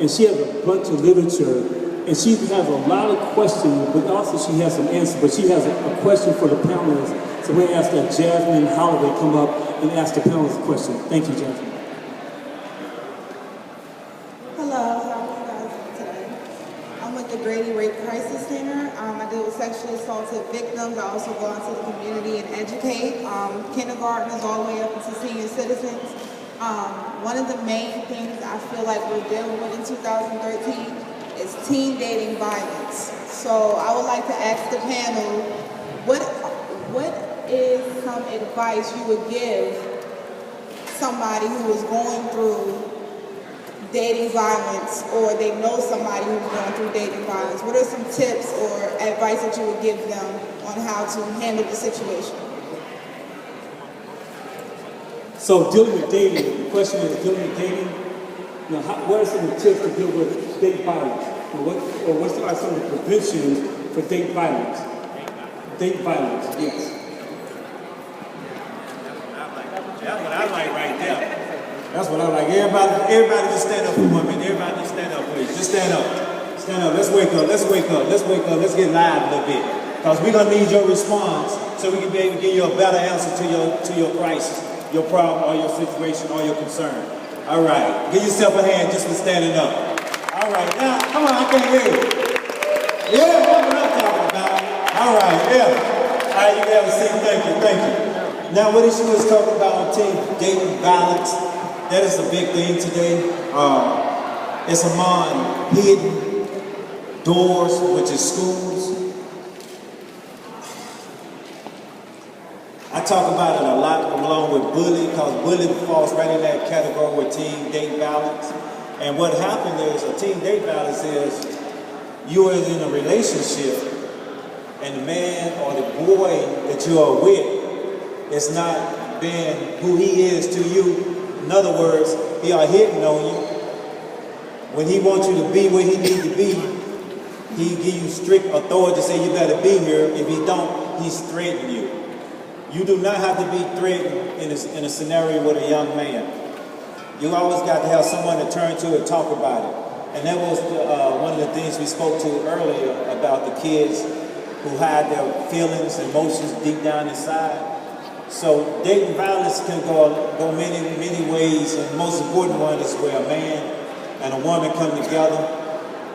and she has a bunch of literature, and she has a lot of questions, but also she has some answers. But she has a question for the panelists. So we're going to ask that Jasmine Holloway come up and ask the panelists a question. Thank you, Jasmine. Hello, how are you guys today? I'm with the Grady Rape Crisis Center. I deal with sexually assaulted victims. I also go out to the community and educate kindergartners all the way up into senior citizens. One of the main things I feel like we're dealing with in 2013 is teen dating violence. So I would like to ask the panel, what is some advice you would give somebody who is going through dating violence, or they know somebody who's going through dating violence? What are some tips or advice that you would give them on how to handle the situation? So dealing with dating, the question is dealing with dating. You know, what are some tips to deal with date violence? Or what are some of the prevention for date violence? Date violence, yes. That's what I like right there. That's what I like. Everybody just stand up for one minute. Everybody just stand up, please. Just stand up. Stand up. Let's wake up. Let's wake up. Let's wake up. Let's get live a little bit. Because we're going to need your response so we can be able to give you a better answer to your crisis, your problem, or your situation, or your concern. All right. Give yourself a hand just for standing up. All right. Now, come on. I can't hear you. Yeah, that's what I'm talking about. All right. Yeah. All right. You have a seat. Thank you. Thank you. Now, what she was talking about on dating violence, that is a big thing today. It's among hidden doors, which is schools. I talk about it a lot along with bullying, because bullying falls right in that category with teen date violence. And what happened is, a teen date violence is you are in a relationship and the man or the boy that you are with is not being who he is to you. In other words, he are hitting on you. When he wants you to be where he needs to be, he give you strict authority to say you better be here. If he don't, he's threatening you. You do not have to be threatened in a scenario with a young man. You always got to have someone to turn to and talk about it. And that was one of the things we spoke to earlier about the kids who hide their feelings, emotions deep down inside. So dating violence can go many ways, and the most important one is where a man and a woman come together,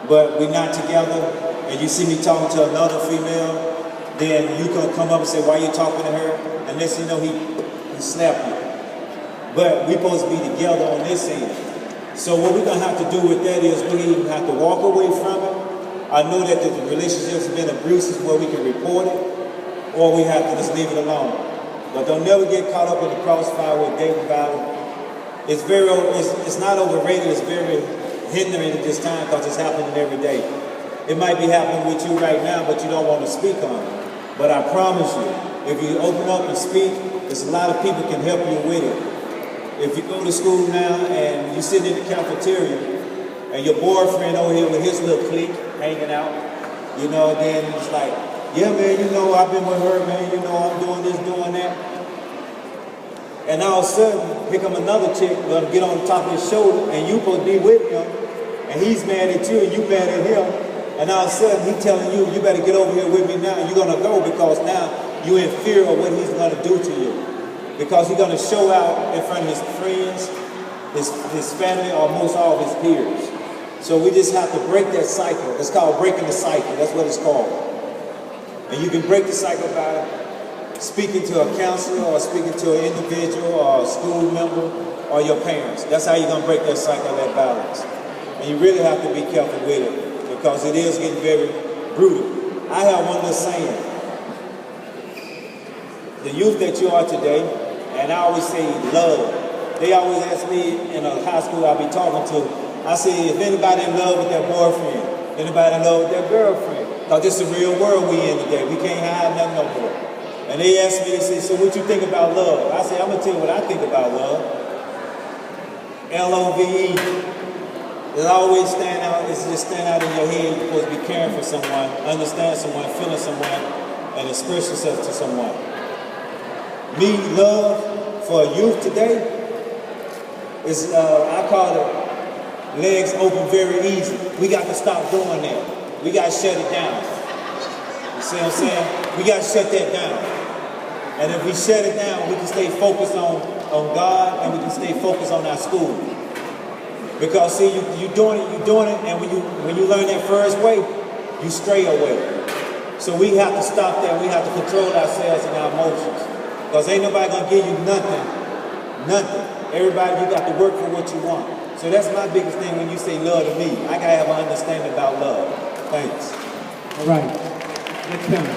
but we're not together, and you see me talking to another female, then you can come up and say, why are you talking to her? And next thing you know, he slapped you. But we're supposed to be together on this end. So what we're going to have to do with that is we either have to walk away from it. I know that the relationships have been abusive where we can report it, or we have to just leave it alone. But don't never get caught up in the crossfire with dating violence. It's not overrated, it's very hindering at this time because it's happening every day. It might be happening with you right now, but you don't want to speak on it. But I promise you, if you open up and speak, there's a lot of people can help you with it. If you go to school now and you sit in the cafeteria and your boyfriend over here with his little clique hanging out, then it's like, yeah, man, I've been with her, man, I'm doing this, doing that. And all of a sudden, here come another chick gonna get on top of his shoulder, and you supposed to be with him, and he's mad at you, and you mad at him, and all of a sudden, he's telling you, you better get over here with me now, and you're gonna go because now you're in fear of what he's gonna do to you. Because he's gonna show out in front of his friends, his family, or most all of his peers. So we just have to break that cycle. It's called breaking the cycle, that's what it's called. And you can break the cycle by speaking to a counselor or speaking to an individual or a school member or your parents. That's how you're going to break that cycle of that violence. And you really have to be careful with it because it is getting very brutal. I have one little saying. The youth that you are today, and I always say love. They always ask me in a high school I'll be talking to, I say, if anybody in love with their boyfriend, anybody in love with their girlfriend, because this is the real world we in today. We can't hide nothing no more. And they ask me, they say, so what you think about love? I say, I'm going to tell you what I think about love. L-O-V-E. It always stand out. It's just stand out in your head. You're supposed to be caring for someone, understand someone, feeling someone, and express yourself to someone. Me, love for a youth today is, I call it legs open very easy. We got to stop doing that. We got to shut it down. You see what I'm saying? We got to shut that down. And if we shut it down, we can stay focused on God, and we can stay focused on our school. Because see, you're doing it, and when you learn that first way, you stray away. So we have to stop that. We have to control ourselves and our emotions. Because ain't nobody gonna give you nothing. Everybody, you got to work for what you want. So that's my biggest thing when you say love to me. I gotta have an understanding about love. Thanks. All right. Next panel.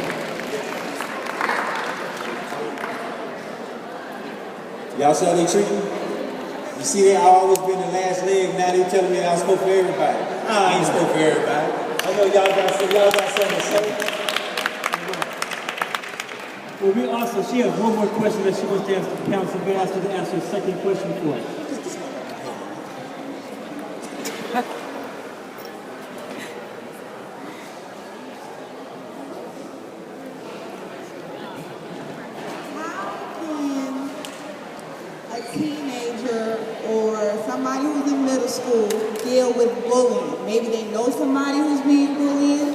Y'all see how they treat me? You see that I always been the last leg, now they telling me that I spoke for everybody. I ain't spoke for everybody. I know y'all got something to say. Well, we also, she has one more question that she wants to ask the council. We're asked her to answer a second question for us. Teenager or somebody who's in middle school deal with bullying? Maybe they know somebody who's being bullied,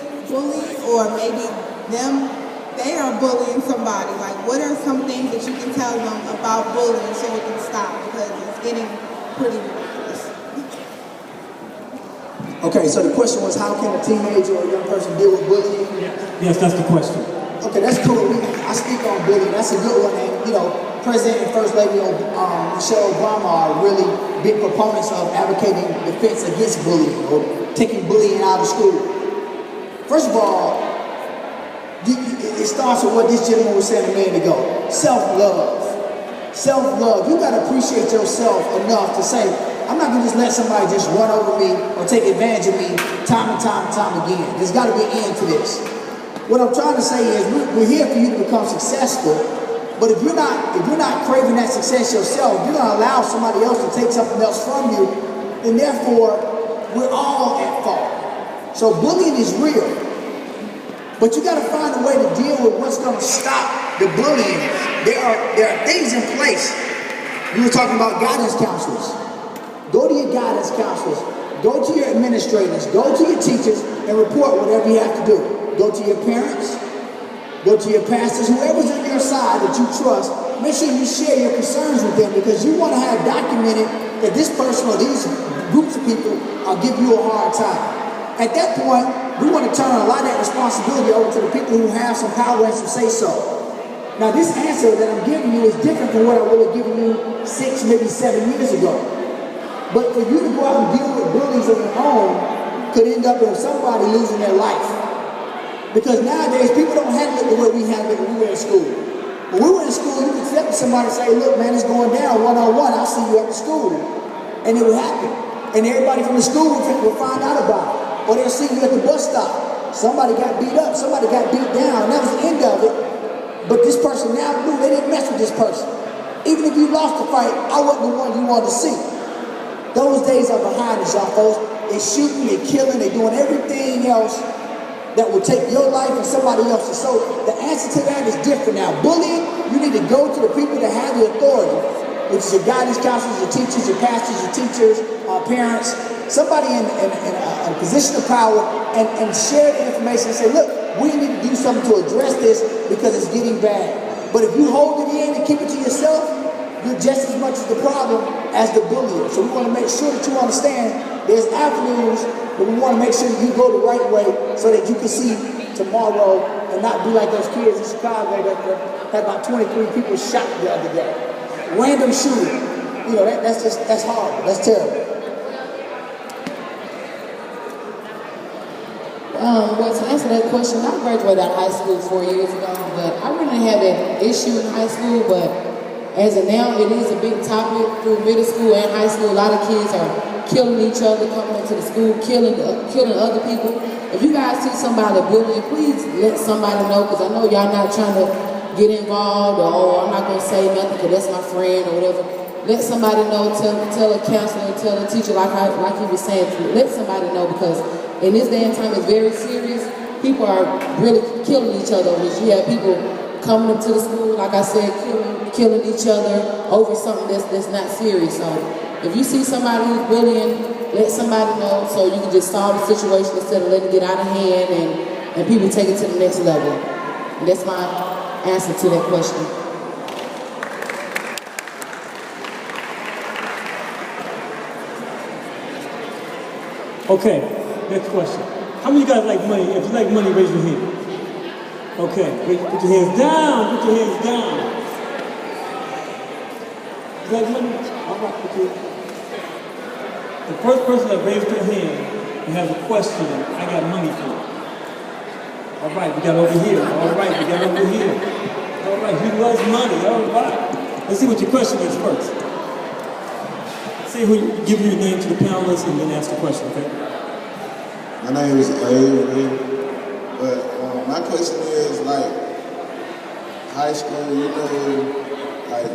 or maybe they are bullying somebody. Like, what are some things that you can tell them about bullying so it can stop? Because it's getting pretty ridiculous. Okay, so the question was, how can a teenager or a young person deal with bullying? Yes, that's the question. Okay, that's cool. I speak on bullying. That's a good one. And, President and First Lady Michelle Obama are really big proponents of advocating defense against bullying or taking bullying out of school. First of all, it starts with what this gentleman was saying a minute ago. Self-love. Self-love. You got to appreciate yourself enough to say, I'm not going to just let somebody just run over me or take advantage of me time and time again. There's got to be an end to this. What I'm trying to say is we're here for you to become successful. But if you're not craving that success yourself, you're gonna allow somebody else to take something else from you, and therefore we're all at fault. So bullying is real, but you gotta find a way to deal with what's gonna stop the bullying. There are things in place. We were talking about guidance counselors. Go to your guidance counselors. Go to your administrators. Go to your teachers and report whatever you have to do. Go to your parents. Go to your pastors, whoever's on your side that you trust. Make sure you share your concerns with them, because you want to have documented that this person or these groups of people are giving you a hard time. At that point, we want to turn a lot of that responsibility over to the people who have some power and some say-so. Now, this answer that I'm giving you is different from what I would have given you 6, maybe 7 years ago. But for you to go out and deal with bullies of your own could end up in somebody losing their life. Because nowadays, people don't handle it the way we handled it when we were in school. When we were in school, you could step to somebody and say, look, man, it's going down one-on-one. I'll see you at the school. And it would happen. And everybody from the school would find out about it. Or they'll see you at the bus stop. Somebody got beat up. Somebody got beat down. And that was the end of it. But this person now knew they didn't mess with this person. Even if you lost the fight, I wasn't the one you wanted to see. Those days are behind us, y'all folks. They're shooting, they're killing, they're doing everything else that will take your life and somebody else's. So the answer to that is different now. Bullying, you need to go to the people that have the authority, which is your guidance counselors, your teachers, your pastors, your teachers, parents, somebody in a position of power, and share the information and say, look, we need to do something to address this because it's getting bad. But if you hold it in and keep it to yourself, you're just as much as the problem as the bullier. So we want to make sure that you understand there's avenues, but we want to make sure that you go the right way so that you can see tomorrow and not be like those kids in Chicago that had about 23 people shot the other day. Random shooting. That's horrible. That's terrible. Well, to answer that question, I graduated out of high school 4 years ago, but I really didn't have that issue in high school, but as of now, it is a big topic through middle school and high school. A lot of kids are killing each other, coming into the school, killing other people. If you guys see somebody bullying, please let somebody know, because I know y'all not trying to get involved or, oh, I'm not going to say nothing because that's my friend or whatever. Let somebody know, tell a counselor, tell a teacher, like he was saying, let somebody know, because in this day and time, it's very serious. People are really killing each other. You have people coming up to the school, like I said, killing each other over something that's not serious. So if you see somebody who's bullying, let somebody know so you can just solve the situation instead of letting it get out of hand and people take it to the next level. And that's my answer to that question. Okay, next question. How many of you guys like money? If you like money, raise your hand. Okay, put your hands down. Put your hands down. You like money? All right, put your. The first person that raised their hand and has a question, I got money for. All right, we got over here. All right, we got over here. All right, he loves money. All right. Let's see what your question is first. Say who, give your name to the panelists and then ask the question, okay? My name is Avery, but my question is like high school, you know, like